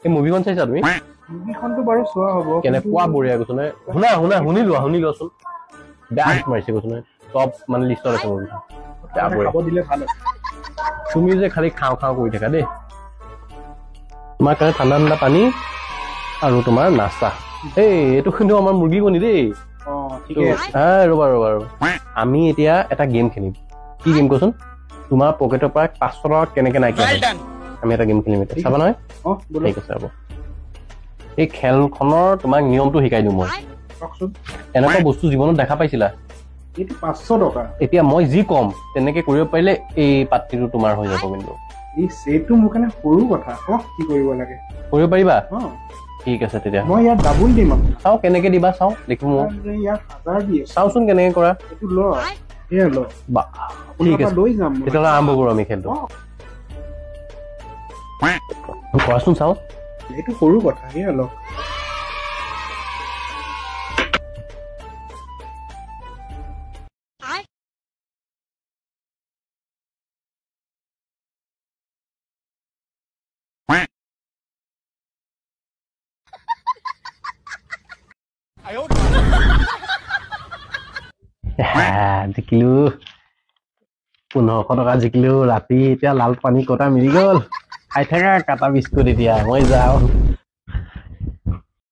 এই মুভিখন চাইছা তুমি? মুভিখনটো বাৰু চোৱা হ'ব। কেনেকুৱা বঢ়িয়া কৈছো নহয়। শুনি লোৱাচোন। বেয়া হিট মাৰিছে কৈছো নহয়। টপ মানে লিষ্টত আছে মুভিখন। খাব দিলে ভাল আছে। তুমি যে খালি খাওঁ কৰি থাকা দেই। তোমাৰ কাৰণে ঠাণ্ডা পানী আৰু তোমাৰ নাস্তা। এইটো কিন্তু আমাৰ মুৰ্গী কণী দেই। ৰবা আমি এতিয়া এটা গেম খেলিম। কি গেম কোৱাচোন? তোমাৰ পকেটৰ পৰা 500 টকা কেনেকে নাইকিয়া হয় আমি এটা গেম খেলিম এতিয়া। চাবা নহয়? ঠিক আছে হ'ব। এই খেলখনৰ তোমাক নিয়মটো শিকাই দিওঁ মই। এনেকুৱা বস্তু জীৱনত দেখা পাইছিলা? এইটো 500 টকা। এতিয়া মই যি কম তেনেকে কৰিব পাৰিলে এই পাত্ৰীটো তোমাৰ হৈ যাব। কিন্তু এইটো মোৰ কাৰণে সৰু কথা। কি কৰিব লাগে কৰিব পাৰিবা? ঠিক আছে তেতিয়া মই ইয়াত ডাবুল দিম। চাওঁ কেনেকে দিবা, চাওঁ দেখো মই। চাওঁচোন কেনেকে কৰা। ঠিক আছে তেতিয়াহ'লে আৰম্ভ কৰো আমি খেলটো। কৰাচোন চাওঁ। এইটো সৰু কথা। জিকিলো 1500 টকা জিকিলো ৰাতি। এতিয়া লাল পানী কটা মিলি গল। খাই থাকা কাটা বিস্কুট। এতিয়া মই যাওঁ।